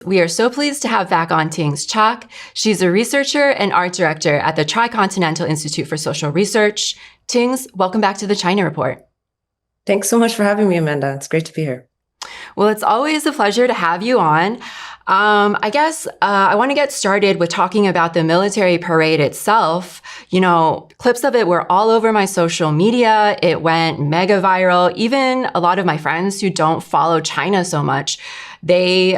We are so pleased to have back on Tings Csak. She's a researcher and art director at the Tricontinental Institute for Social Research. Tings, welcome back to the China Report. Thanks so much for having me, Amanda. It's great to be here. Well, it's always a pleasure to have you on. I guess I want to get started with talking about the military parade itself. You know, clips of it were all over my social media. It went mega viral. Even a lot of my friends who don't follow China so much, they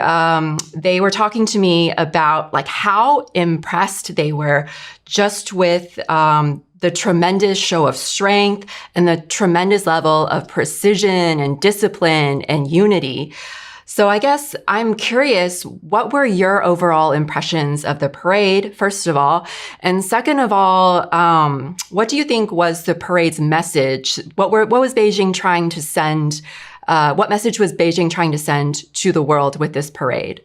were talking to me about like how impressed they were just with the tremendous show of strength and the tremendous level of precision and discipline and unity. So I guess I'm curious, what were your overall impressions of the parade, first of all? And second of all, what do you think was the parade's message? What was Beijing trying to send? What message was Beijing trying to send to the world with this parade?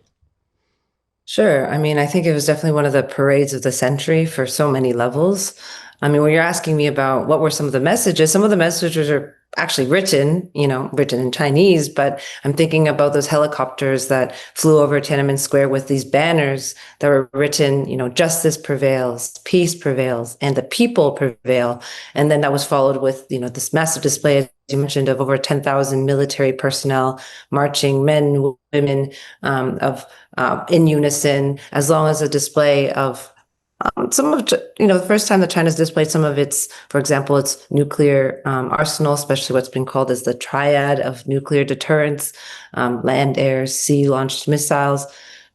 Sure. I mean, I think it was definitely one of the parades of the century for so many levels. I mean, when you're asking me about what were some of the messages are actually written in Chinese, but I'm thinking about those helicopters that flew over Tiananmen Square with these banners that were written, justice prevails, peace prevails, and the people prevail. And then that was followed with, this massive display, as you mentioned, of over 10,000 military personnel marching, men, women, in unison, as long as a display of some of, the first time that China's displayed some of its, for example, its nuclear arsenal, especially what's been called as the triad of nuclear deterrence, land, air, sea launched missiles,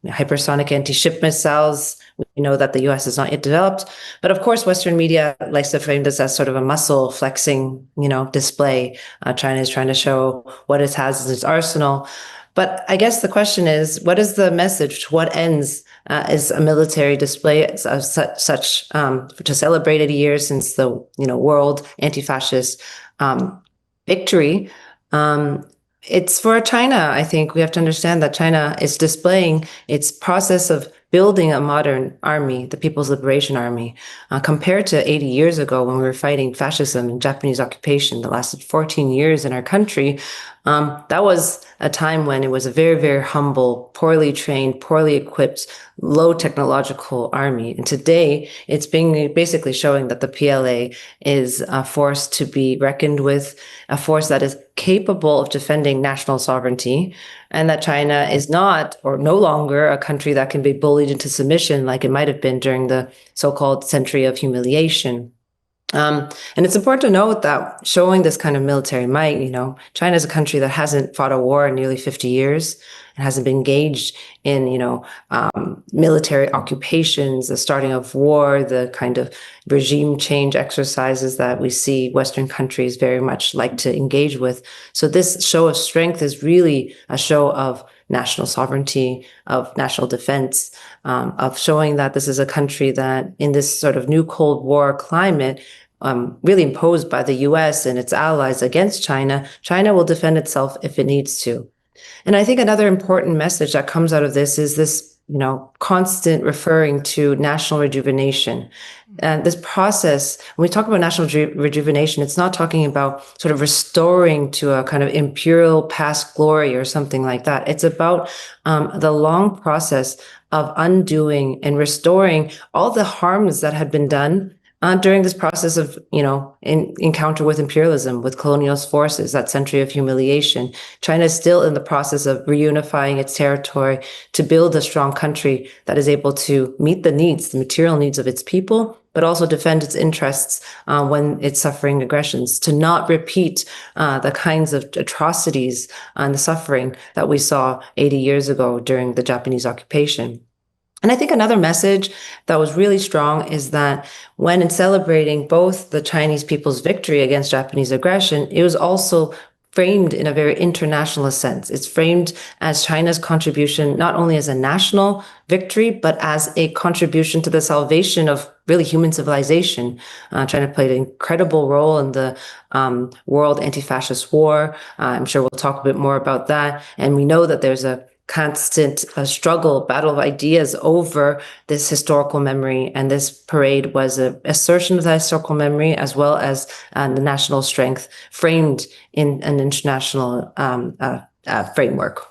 hypersonic anti-ship missiles. We know that the US has not yet developed. But of course, Western media likes to frame this as sort of a muscle flexing, display. China is trying to show what it has in its arsenal. But I guess the question is, what is the message? To what ends is a military display of such to celebrate 80 years since the world anti-fascist victory? It's for China. I think we have to understand that China is displaying its process of building a modern army, the People's Liberation Army, compared to 80 years ago when we were fighting fascism and Japanese occupation that lasted 14 years in our country. That was a time when it was a very, very humble, poorly trained, poorly equipped, low technological army. And today it's basically showing that the PLA is a force to be reckoned with, a force that is capable of defending national sovereignty, and that China is not or no longer a country that can be bullied into submission like it might have been during the so-called century of humiliation. And it's important to note that showing this kind of military might, China is a country that hasn't fought a war in nearly 50 years and hasn't been engaged in, military occupations, the starting of war, the kind of regime change exercises that we see Western countries very much like to engage with. So this show of strength is really a show of national sovereignty, of national defense, of showing that this is a country that in this sort of new Cold War climate, really imposed by the US and its allies against China, China will defend itself if it needs to. And I think another important message that comes out of this is this, constant referring to national rejuvenation. And this process, when we talk about national rejuvenation, it's not talking about sort of restoring to a kind of imperial past glory or something like that. It's about the long process of undoing and restoring all the harms that had been done during this process of, encounter with imperialism, with colonial forces, that century of humiliation. China is still in the process of reunifying its territory to build a strong country that is able to meet the needs, the material needs of its people, but also defend its interests when it's suffering aggressions, to not repeat the kinds of atrocities and the suffering that we saw 80 years ago during the Japanese occupation. And I think another message that was really strong is that when in celebrating both the Chinese people's victory against Japanese aggression, it was also framed in a very internationalist sense. It's framed as China's contribution, not only as a national victory, but as a contribution to the salvation of really human civilization. China played an incredible role in the World Anti-Fascist War. I'm sure we'll talk a bit more about that. And we know that there's a constant struggle, battle of ideas over this historical memory. And this parade was an assertion of that historical memory, as well as the national strength framed in an international framework.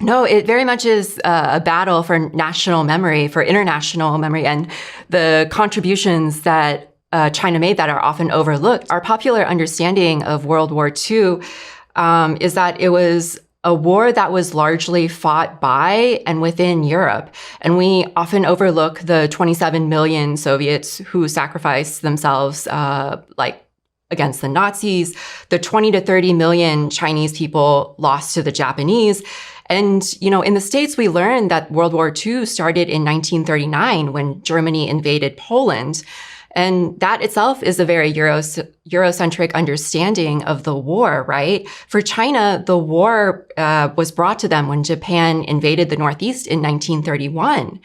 No, it very much is a battle for national memory, for international memory, and the contributions that China made that are often overlooked. Our popular understanding of World War II is that it was a war that was largely fought by and within Europe. And we often overlook the 27 million Soviets who sacrificed themselves against the Nazis, the 20 to 30 million Chinese people lost to the Japanese. And, in the States, we learned that World War II started in 1939 when Germany invaded Poland. And that itself is a very Eurocentric understanding of the war, right? For China, the war was brought to them when Japan invaded the Northeast in 1931.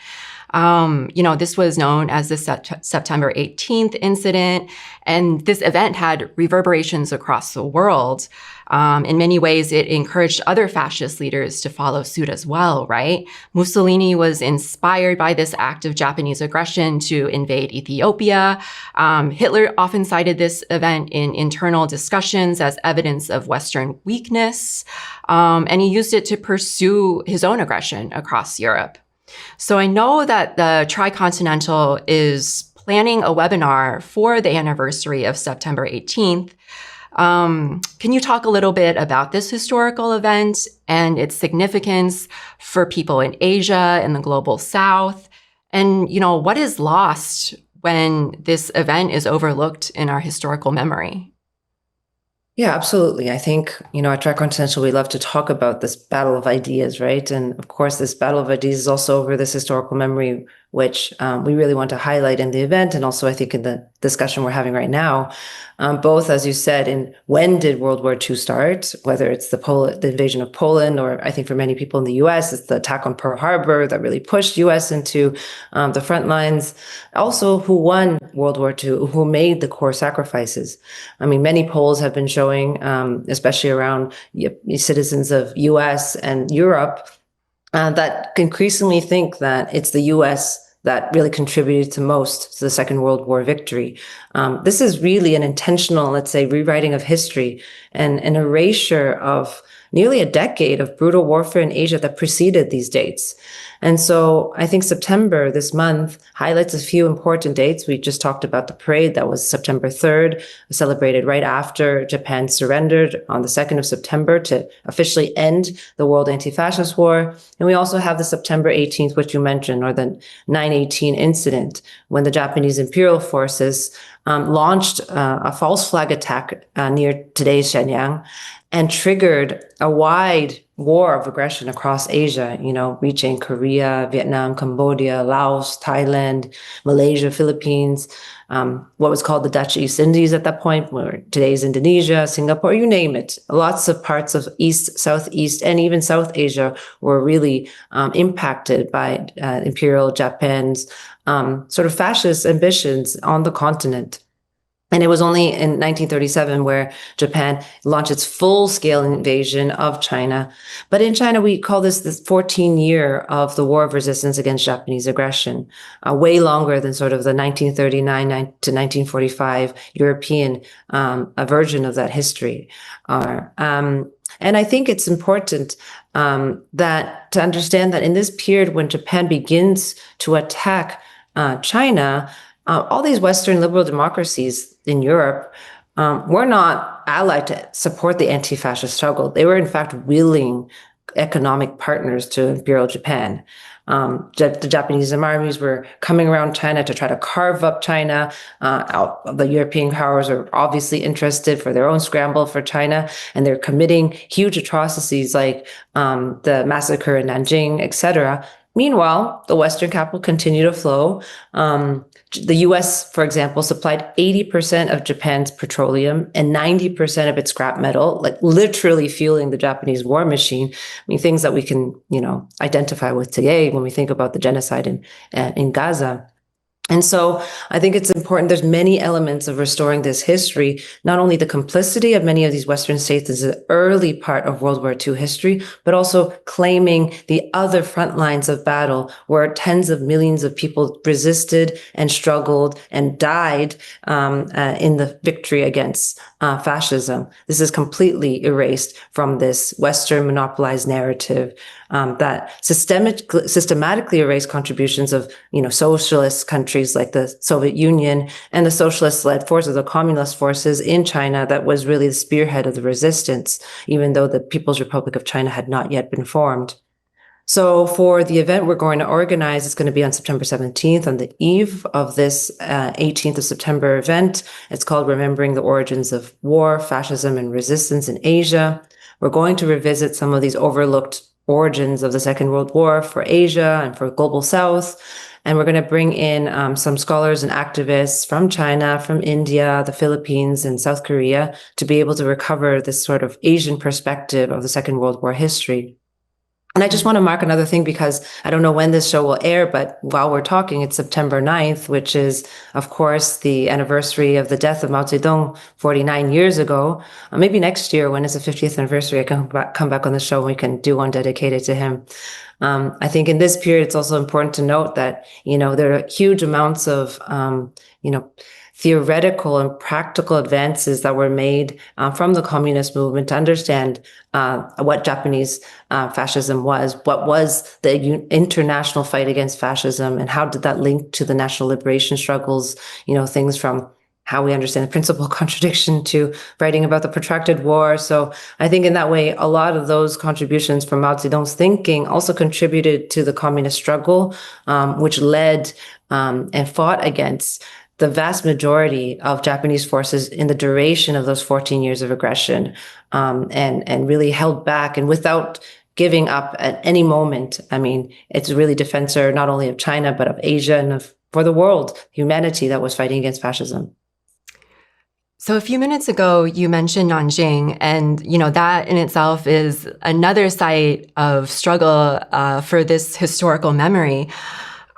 This was known as the September 18th incident, and this event had reverberations across the world. In many ways, it encouraged other fascist leaders to follow suit as well, right? Mussolini was inspired by this act of Japanese aggression to invade Ethiopia. Hitler often cited this event in internal discussions as evidence of Western weakness, and he used it to pursue his own aggression across Europe. So I know that the Tricontinental is planning a webinar for the anniversary of September 18th. Can you talk a little bit about this historical event and its significance for people in Asia and the global South? And, what is lost when this event is overlooked in our historical memory? Yeah, absolutely. I think, at Tricontinental, we love to talk about this battle of ideas, right? And of course, this battle of ideas is also over this historical memory, which we really want to highlight in the event. And also, I think in the discussion we're having right now, both, as you said, in when did World War II start, whether it's the invasion of Poland, or I think for many people in the US, it's the attack on Pearl Harbor that really pushed US into the front lines. Also, who won World War II, who made the core sacrifices. I mean, many polls have been showing, especially around citizens of US and Europe, that increasingly think that it's the US that really contributed to most to the Second World War victory. This is really an intentional, let's say, rewriting of history and an erasure of nearly a decade of brutal warfare in Asia that preceded these dates. And so I think September, this month, highlights a few important dates. We just talked about the parade that was September 3rd, celebrated right after Japan surrendered on the 2nd of September to officially end the World Anti-Fascist War. And we also have the September 18th, which you mentioned, or the 9/18 incident, when the Japanese imperial forces launched a false flag attack near today's Shenyang and triggered a wide war of aggression across Asia, reaching Korea, Vietnam, Cambodia, Laos, Thailand, Malaysia, Philippines, what was called the Dutch East Indies at that point, where today's Indonesia, Singapore, you name it. Lots of parts of East, Southeast, and even South Asia were really impacted by Imperial Japan's sort of fascist ambitions on the continent. And it was only in 1937 where Japan launched its full-scale invasion of China. But in China, we call this the 14-year of the War of Resistance against Japanese aggression, way longer than sort of the 1939 to 1945 European version of that history. And I think it's important that to understand that in this period when Japan begins to attack China, all these Western liberal democracies in Europe were not allied to support the anti-fascist struggle. They were, in fact, willing economic partners to Imperial Japan. The Japanese armies were coming around China to try to carve up China. The European powers are obviously interested for their own scramble for China, and they're committing huge atrocities like the massacre in Nanjing, etc. Meanwhile, the Western capital continued to flow. The US, for example, supplied 80% of Japan's petroleum and 90% of its scrap metal, like literally fueling the Japanese war machine. I mean, things that we can, identify with today when we think about the genocide in Gaza. And so I think it's important. There's many elements of restoring this history, not only the complicity of many of these Western states as an early part of World War II history, but also claiming the other front lines of battle where tens of millions of people resisted and struggled and died in the victory against fascism. This is completely erased from this Western monopolized narrative that systematically erased contributions of, socialist countries like the Soviet Union and the socialist-led forces, the communist forces in China that was really the spearhead of the resistance, even though the People's Republic of China had not yet been formed. So for the event we're going to organize, it's going to be on September 17th, on the eve of this 18th of September event. It's called Remembering the Origins of War, Fascism, and Resistance in Asia. We're going to revisit some of these overlooked origins of the Second World War for Asia and for Global South. And we're going to bring in some scholars and activists from China, from India, the Philippines, and South Korea to be able to recover this sort of Asian perspective of the Second World War history. And I just want to mark another thing because I don't know when this show will air, but while we're talking, it's September 9th, which is, of course, the anniversary of the death of Mao Zedong 49 years ago. Maybe next year, when it's the 50th anniversary, I can come back on the show and we can do one dedicated to him. I think in this period, it's also important to note that, there are huge amounts of, theoretical and practical advances that were made from the communist movement to understand what Japanese fascism was, what was the international fight against fascism, and how did that link to the national liberation struggles, things from how we understand the principal contradiction to writing about the protracted war. So I think in that way, a lot of those contributions from Mao Zedong's thinking also contributed to the communist struggle, which led and fought against the vast majority of Japanese forces in the duration of those 14 years of aggression, and really held back and without giving up at any moment. I mean, it's really defensor not only of China, but of Asia and for the world, humanity that was fighting against fascism. So a few minutes ago, you mentioned Nanjing, and that in itself is another site of struggle for this historical memory.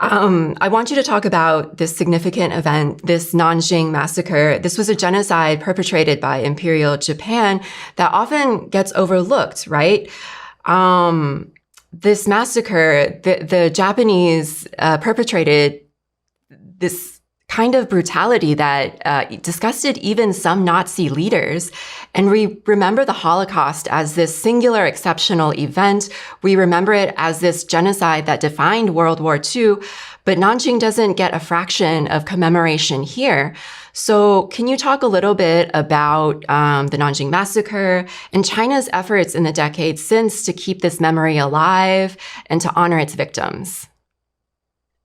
I want you to talk about this significant event, this Nanjing massacre. This was a genocide perpetrated by Imperial Japan that often gets overlooked, right? This massacre, the Japanese perpetrated this kind of brutality that disgusted even some Nazi leaders. And we remember the Holocaust as this singular exceptional event. We remember it as this genocide that defined World War II, but Nanjing doesn't get a fraction of commemoration here. So can you talk a little bit about the Nanjing massacre and China's efforts in the decades since to keep this memory alive and to honor its victims?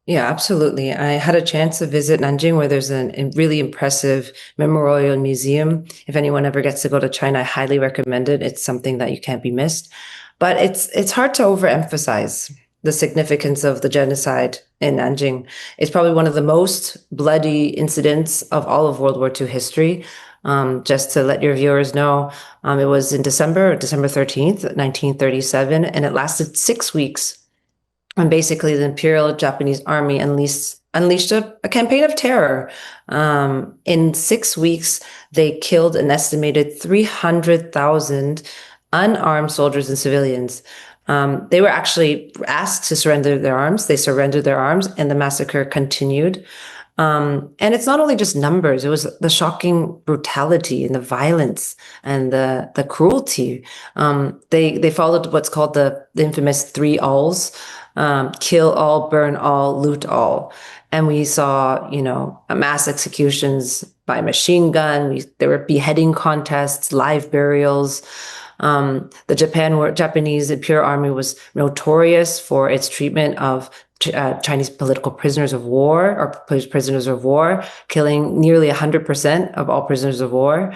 Yeah, absolutely. I had a chance to visit Nanjing, where there's a really impressive memorial museum. If anyone ever gets to go to China, I highly recommend it. It's something that you can't be missed. But it's hard to overemphasize the significance of the genocide in Nanjing. It's probably one of the most bloody incidents of all of World War II history. Just to let your viewers know, it was in December 13th, 1937, and it lasted 6 weeks. And basically, the Imperial Japanese Army unleashed a campaign of terror. In 6 weeks, they killed an estimated 300,000 unarmed soldiers and civilians. They were actually asked to surrender their arms. They surrendered their arms, and the massacre continued. And it's not only just numbers, it was the shocking brutality and the violence and the cruelty. They followed what's called the infamous 3 alls. Kill all, burn all, loot all. And we saw, mass executions by machine gun. There were beheading contests, live burials. The Japanese Imperial Army was notorious for its treatment of Chinese political prisoners of war or prisoners of war, killing nearly 100% of all prisoners of war.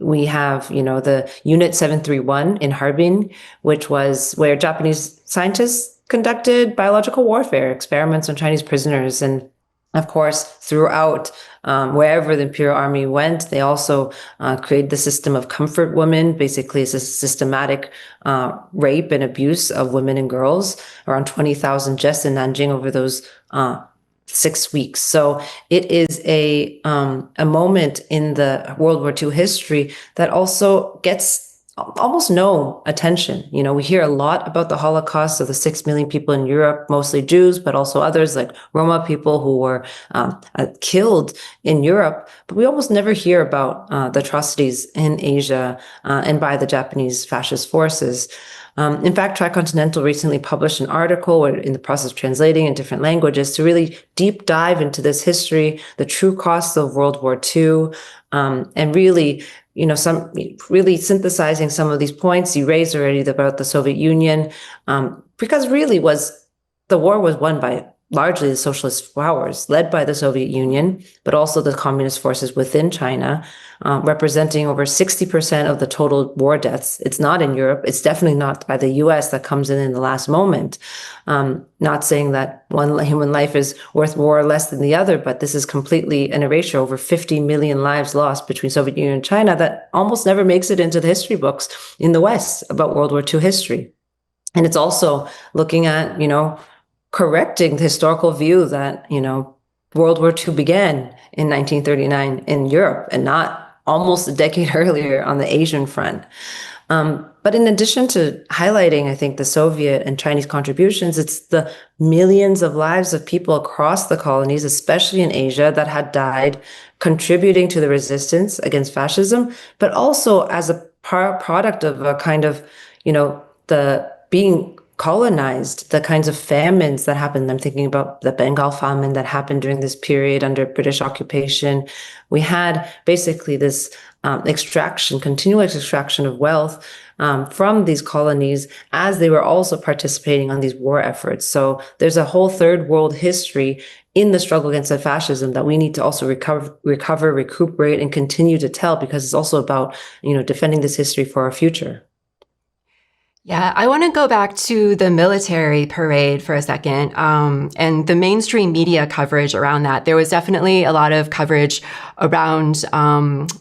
We have, the Unit 731 in Harbin, which was where Japanese scientists conducted biological warfare experiments on Chinese prisoners. And of course, throughout wherever the Imperial Army went, they also created the system of comfort women. Basically, it's a systematic rape and abuse of women and girls, around 20,000 just in Nanjing over those 6 weeks. So it is a moment in the World War II history that also gets almost no attention. You know, we hear a lot about the Holocaust of the 6 million people in Europe, mostly Jews, but also others like Roma people who were killed in Europe. But we almost never hear about the atrocities in Asia and by the Japanese fascist forces. In fact, Tricontinental recently published an article, we're in the process of translating in different languages, to really deep dive into this history, the true costs of World War II, and really, you know, really synthesizing some of these points you raised already about the Soviet Union, because really the war was won by largely the socialist powers led by the Soviet Union, but also the communist forces within China, representing over 60% of the total war deaths. It's not in Europe. It's definitely not by the US that comes in the last moment. Not saying that one human life is worth more or less than the other, but this is completely an erasure. Over 50 million lives lost between Soviet Union and China that almost never makes it into the history books in the West about World War II history. And it's also looking at, you know, correcting the historical view that, you know, World War II began in 1939 in Europe and not almost a decade earlier on the Asian front. But in addition to highlighting, I think, the Soviet and Chinese contributions, it's the millions of lives of people across the colonies, especially in Asia, that had died contributing to the resistance against fascism, but also as a product of a kind of, you know, the being colonized, the kinds of famines that happened. I'm thinking about the Bengal famine that happened during this period under British occupation. We had basically this continuous extraction of wealth from these colonies as they were also participating on these war efforts. So there's a whole third world history in the struggle against the fascism that we need to also recover, recuperate, and continue to tell, because it's also about, you know, defending this history for our future. Yeah, I want to go back to the military parade for a second, and the mainstream media coverage around that. There was definitely a lot of coverage around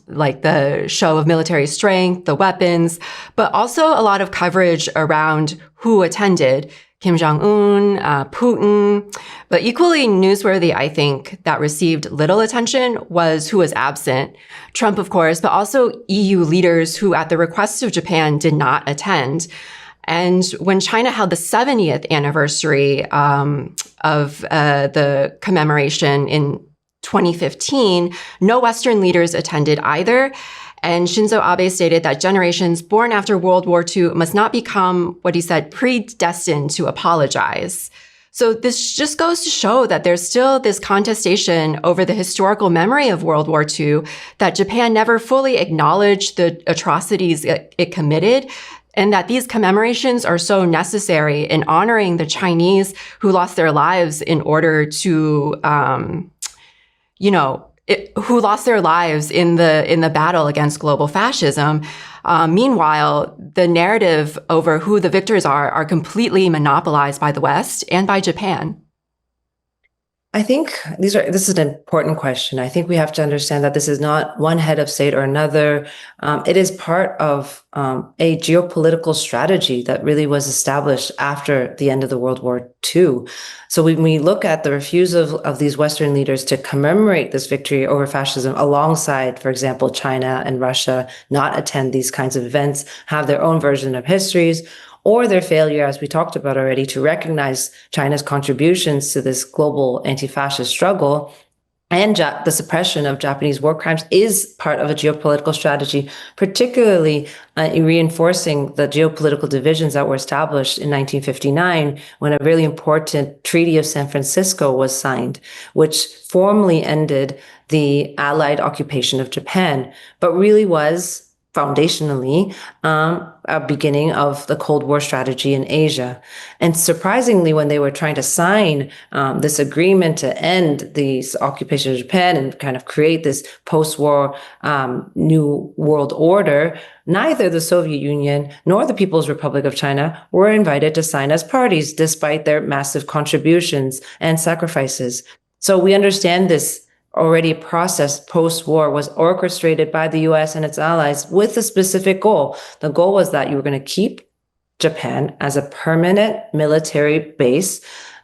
like the show of military strength, the weapons, but also a lot of coverage around who attended. Kim Jong-un, Putin. But equally newsworthy, I think, that received little attention was who was absent. Trump, of course, but also EU leaders who, at the request of Japan, did not attend. And when China held the 70th anniversary of the commemoration in 2015, no Western leaders attended either. And Shinzo Abe stated that generations born after World War II must not become, what he said, predestined to apologize. So this just goes to show that there's still this contestation over the historical memory of World War II, that Japan never fully acknowledged the atrocities it committed, and that these commemorations are so necessary in honoring the Chinese who lost their lives in order to, who lost their lives in the battle against global fascism. Meanwhile, the narrative over who the victors are completely monopolized by the West and by Japan. I think this is an important question. I think we have to understand that this is not one head of state or another. It is part of a geopolitical strategy that really was established after the end of the World War II. So when we look at the refusal of these Western leaders to commemorate this victory over fascism alongside, for example, China and Russia, not attend these kinds of events, have their own version of histories, or their failure, as we talked about already, to recognize China's contributions to this global anti-fascist struggle and the suppression of Japanese war crimes is part of a geopolitical strategy, particularly in reinforcing the geopolitical divisions that were established in 1959 when a really important Treaty of San Francisco was signed, which formally ended the Allied occupation of Japan, but really was foundationally a beginning of the Cold War strategy in Asia. And surprisingly, when they were trying to sign this agreement to end the occupation of Japan and kind of create this post-war new world order, neither the Soviet Union nor the People's Republic of China were invited to sign as parties, despite their massive contributions and sacrifices. So we understand this already process post-war was orchestrated by the US and its allies with a specific goal. The goal was that you were going to keep Japan as a permanent military base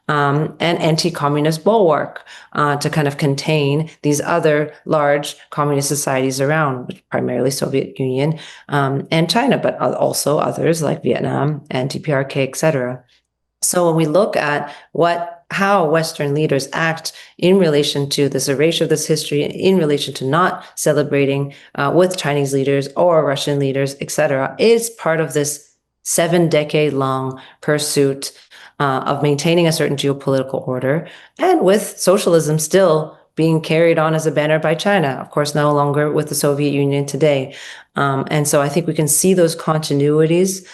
and anti-communist bulwark to kind of contain these other large communist societies around, primarily Soviet Union and China, but also others like Vietnam and DPRK, etc. So when we look at how Western leaders act in relation to this erasure of this history, in relation to not celebrating with Chinese leaders or Russian leaders, etc., is part of this 7-decade-long pursuit of maintaining a certain geopolitical order, and with socialism still being carried on as a banner by China, of course, no longer with the Soviet Union today. And so I think we can see those continuities.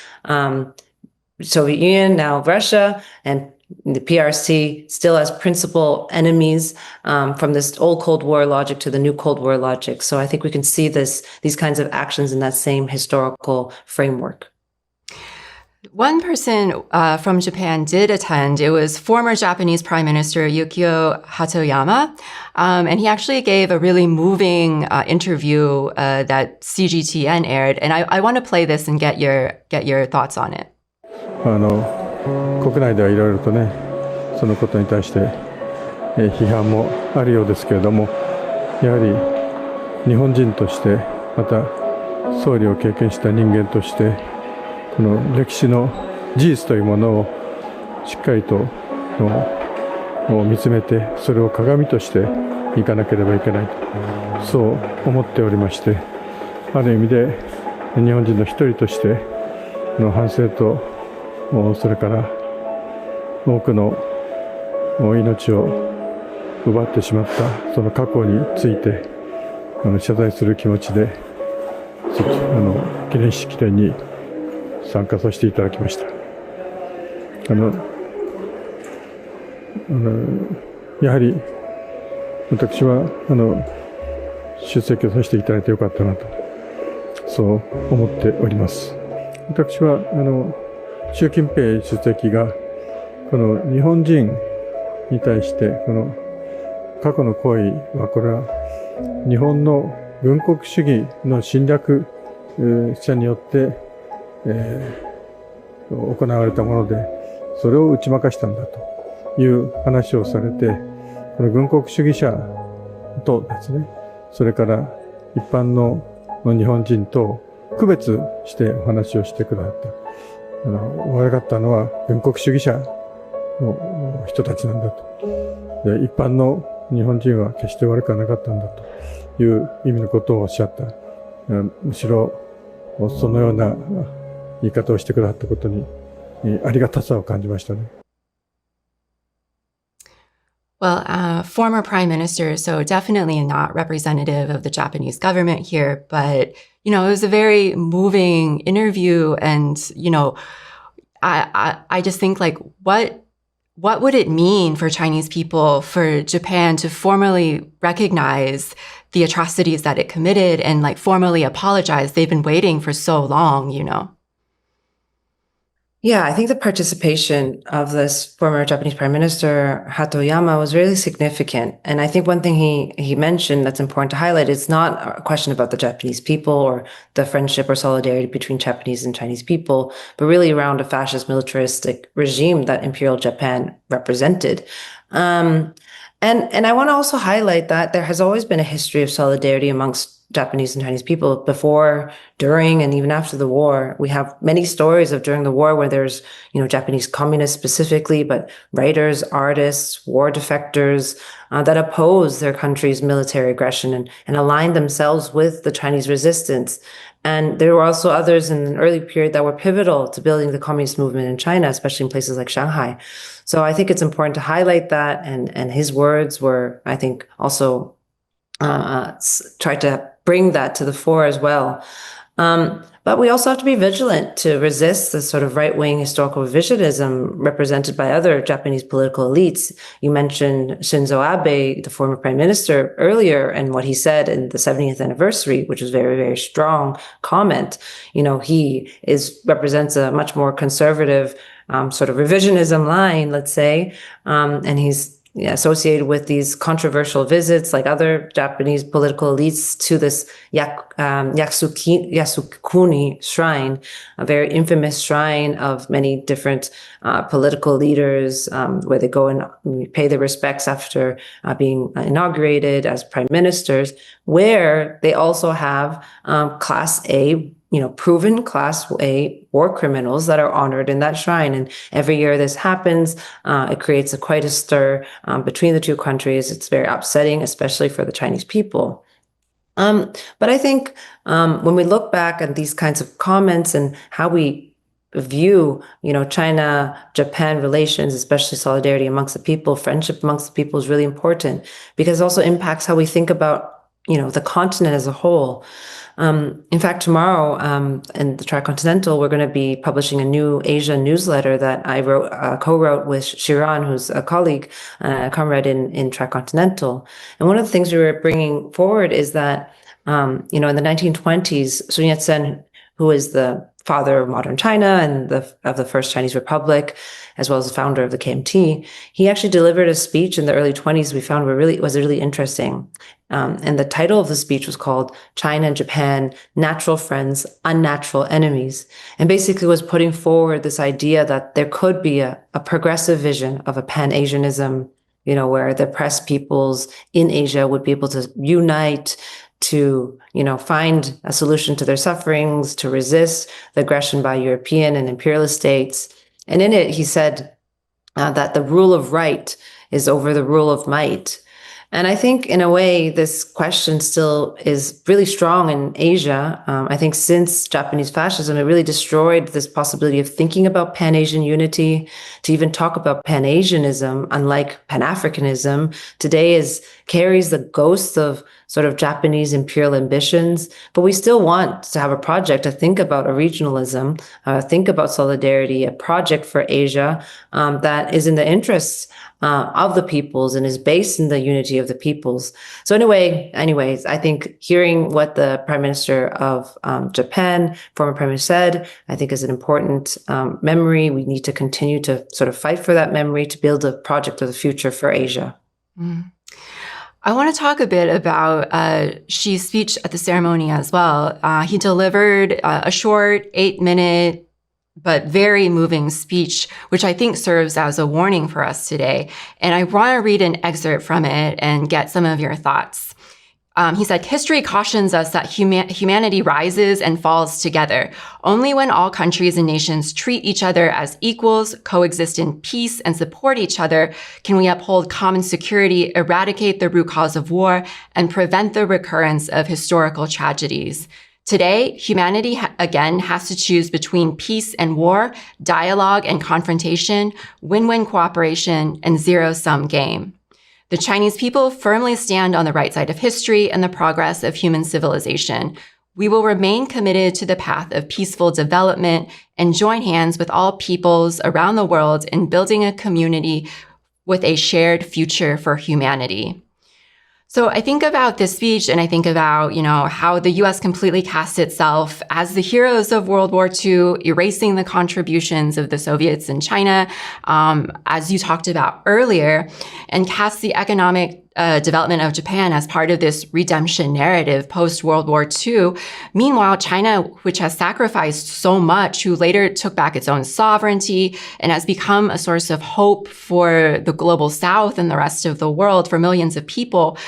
Soviet Union, now Russia, and the PRC still as principal enemies from this old Cold War logic to the new Cold War logic. So I think we can see these kinds of actions in that same historical framework. One person from Japan did attend. It was former Japanese Prime Minister Yukio Hatoyama. And he actually gave a really moving interview that CGTN aired. And I want to play this and get your thoughts on it. 国内ではいろいろとね、そのことに対して批判もあるようですけれども、やはり日本人として、また総理を経験した人間として、この歴史の事実というものをしっかりと見つめて、それを鏡としていかなければいけないと、そう思っておりまして、ある意味で日本人の一人としての反省と、それから多くの命を奪ってしまったその過去について謝罪する気持ちで記念式典に参加させていただきました。やはり私は出席をさせていただいてよかったなと、そう思っております。私は習近平主席がこの日本人に対してこの過去の行為は、これは日本の軍国主義の侵略者によって行われたもので、それを打ち負かしたんだという話をされて、この軍国主義者とですね、それから一般の日本人と区別してお話をしてくださった。悪かったのは軍国主義者の人たちなんだと。で、一般の日本人は決して悪くはなかったんだという意味のことをおっしゃった。むしろそのような言い方をしてくださったことにありがたさを感じましたね。Well, former prime minister, so definitely not representative of the Japanese government here, but, it was a very moving interview. And, I just think like, what would it mean for Chinese people, for Japan to formally recognize the atrocities that it committed and like formally apologize? They've been waiting for so long, Yeah, I think the participation of this former Japanese Prime Minister Hatoyama was really significant. And I think one thing he mentioned that's important to highlight, it's not a question about the Japanese people or the friendship or solidarity between Japanese and Chinese people, but really around a fascist militaristic regime that Imperial Japan represented. And I want to also highlight that there has always been a history of solidarity amongst Japanese and Chinese people before, during, and even after the war. We have many stories of during the war where there's, Japanese communists specifically, but writers, artists, war defectors that oppose their country's military aggression and align themselves with the Chinese resistance. And there were also others in an early period that were pivotal to building the communist movement in China, especially in places like Shanghai. So I think it's important to highlight that. And his words were, I think, also tried to bring that to the fore as well. But we also have to be vigilant to resist the sort of right-wing historical revisionism represented by other Japanese political elites. You mentioned Shinzo Abe, the former prime minister, earlier, and what he said in the 70th anniversary, which was very, very strong comment. He represents a much more conservative sort of revisionism line, let's say, and he's associated with these controversial visits, like other Japanese political elites, to this Yasukuni shrine, a very infamous shrine of many different political leaders, where they go and pay their respects after being inaugurated as prime ministers, where they also have Class A, proven Class A war criminals that are honored in that shrine. And every year this happens, it creates quite a stir between the two countries. It's very upsetting, especially for the Chinese people. But I think when we look back at these kinds of comments and how we view, China-Japan relations, especially solidarity amongst the people, friendship amongst the people is really important, because it also impacts how we think about, the continent as a whole. In fact, tomorrow in the Tricontinental, we're going to be publishing a new Asia newsletter that I co-wrote with Shiran, who's a colleague, a comrade in Tricontinental. And one of the things we were bringing forward is that, in the 1920s, Sun Yat-sen, who is the father of modern China and of the first Chinese Republic, as well as the founder of the KMT, he actually delivered a speech in the early 20s we found was really interesting. And the title of the speech was called China and Japan, Natural Friends, Unnatural Enemies, and basically was putting forward this idea that there could be a progressive vision of a Pan-Asianism, where the oppressed peoples in Asia would be able to unite, to, find a solution to their sufferings, to resist the aggression by European and imperialist states. And in it, he said that the rule of right is over the rule of might. And I think, in a way, this question still is really strong in Asia. I think since Japanese fascism, it really destroyed this possibility of thinking about Pan-Asian unity. To even talk about Pan-Asianism, unlike Pan-Africanism, today carries the ghost of sort of Japanese imperial ambitions. But we still want to have a project to think about a regionalism, think about solidarity, a project for Asia that is in the interests of the peoples and is based in the unity of the peoples. So anyways, I think hearing what the Prime Minister of Japan, former Prime Minister, said, I think is an important memory. We need to continue to sort of fight for that memory to build a project of the future for Asia. Mm. I want to talk a bit about Xi's speech at the ceremony as well. He delivered a short 8-minute but very moving speech, which I think serves as a warning for us today. And I want to read an excerpt from it and get some of your thoughts. He said, "History cautions us that humanity rises and falls together. Only when all countries and nations treat each other as equals, coexist in peace, and support each other can we uphold common security, eradicate the root cause of war, and prevent the recurrence of historical tragedies. Today, humanity again has to choose between peace and war, dialogue and confrontation, win-win cooperation, and zero-sum game. The Chinese people firmly stand on the right side of history and the progress of human civilization. We will remain committed to the path of peaceful development and join hands with all peoples around the world in building a community with a shared future for humanity." So I think about this speech and I think about, how the U.S. completely cast itself as the heroes of World War II, erasing the contributions of the Soviets in China, as you talked about earlier, and cast the economic development of Japan as part of this redemption narrative post-World War II. Meanwhile, China, which has sacrificed so much, who later took back its own sovereignty and has become a source of hope for the global South and the rest of the world for millions of people,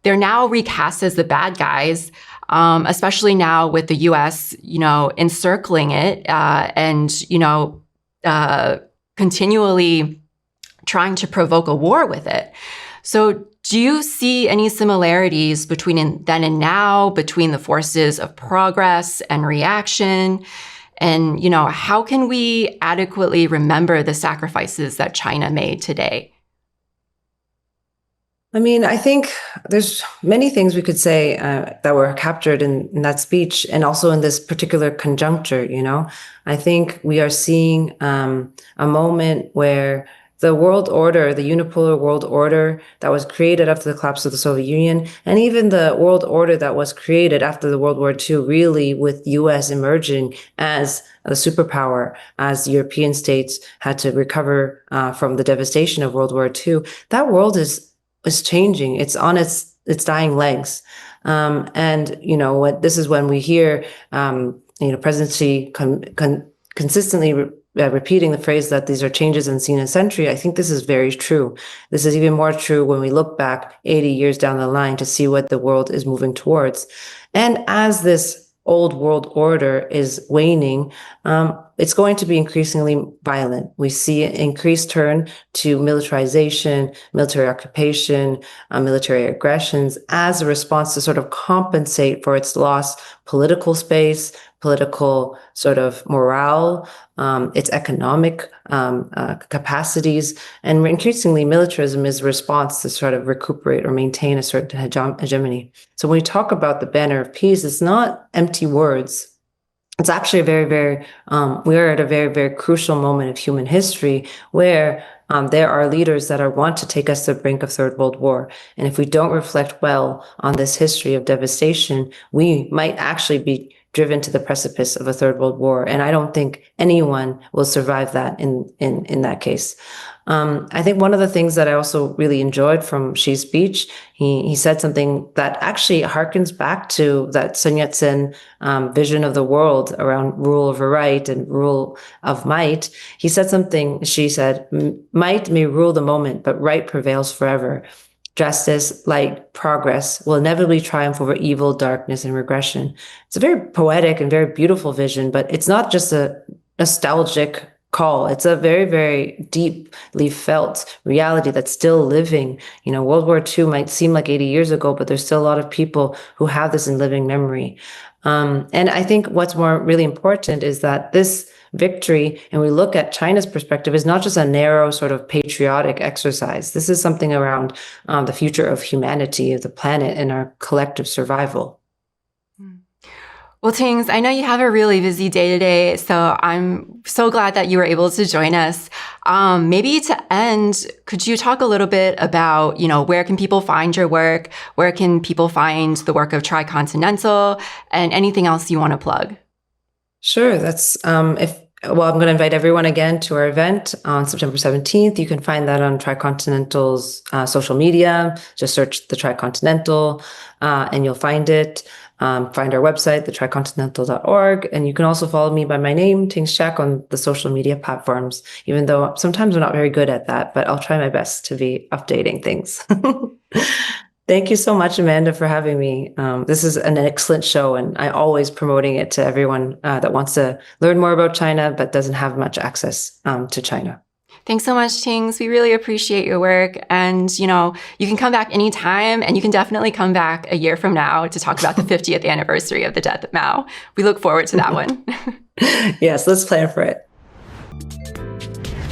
they're now recast as the bad guys, especially now with the U.S., encircling it and continually trying to provoke a war with it. So do you see any similarities between then and now, between the forces of progress and reaction? And, how can we adequately remember the sacrifices that China made today? I think there's many things we could say that were captured in that speech and also in this particular conjuncture, I think we are seeing a moment where the world order, the unipolar world order that was created after the collapse of the Soviet Union, and even the world order that was created after the World War II, really with US emerging as a superpower, as European states had to recover from the devastation of World War II, that world is changing. It's on its dying legs. And, this is when we hear, President Xi consistently repeating the phrase that these are changes unseen in a century. I think this is very true. This is even more true when we look back 80 years down the line to see what the world is moving towards. And as this old world order is waning, it's going to be increasingly violent. We see an increased turn to militarization, military occupation, military aggressions as a response to sort of compensate for its lost political space, political sort of morale, its economic capacities, and increasingly militarism is a response to sort of recuperate or maintain a certain hegemony. So when we talk about the banner of peace, it's not empty words. It's actually we're at a very, very crucial moment of human history where there are leaders that want to take us to the brink of Third World War. And if we don't reflect well on this history of devastation, we might actually be driven to the precipice of a Third World War. And I don't think anyone will survive that in that case. I think one of the things that I also really enjoyed from Xi's speech, he said something that actually harkens back to that Sun Yat-sen vision of the world around rule over right and rule of might. He said something, Xi said, might may rule the moment, but right prevails forever. Justice, light, progress will inevitably triumph over evil, darkness, and regression. It's a very poetic and very beautiful vision, but it's not just a nostalgic call. It's a very, very deeply felt reality that's still living. World War II might seem like 80 years ago, but there's still a lot of people who have this in living memory. And I think what's more really important is that this victory, and we look at China's perspective, is not just a narrow sort of patriotic exercise. This is something around the future of humanity, of the planet, and our collective survival. Well, Tings, I know you have a really busy day today, so I'm so glad that you were able to join us. Maybe to end, could you talk a little bit about, where can people find your work? Where can people find the work of Tricontinental and anything else you want to plug? Sure. That's I'm going to invite everyone again to our event on September 17th. You can find that on Tricontinental's social media. Just search the Tricontinental and you'll find it. Find our website, thetricontinental.org. And you can also follow me by my name, Tings Csak, on the social media platforms, even though sometimes I'm not very good at that, but I'll try my best to be updating things. Thank you so much, Amanda, for having me. This is an excellent show, and I'm always promoting it to everyone that wants to learn more about China but doesn't have much access to China. Thanks so much, Tings. We really appreciate your work. And, you can come back anytime, and you can definitely come back a year from now to talk about the 50th anniversary of the death of Mao. We look forward to that one. Yes, let's plan for it.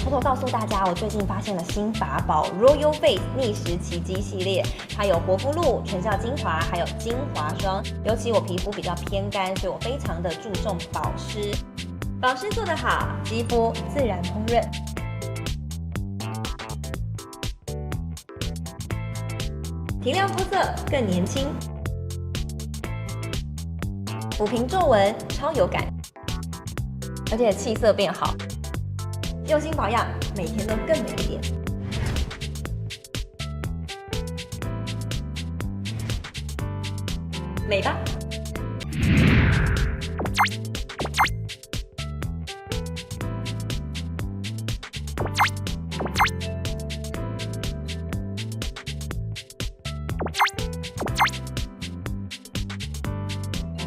偷偷告诉大家，我最近发现了新法宝 Royal Face 逆时奇迹系列，它有活肤露、全效精华，还有精华霜。尤其我皮肤比较偏干，所以我非常的注重保湿。保湿做得好，肌肤自然烹润。提亮肤色更年轻，抚平皱纹超有感，而且气色变好。用心保养，每天都更美一点。美吧。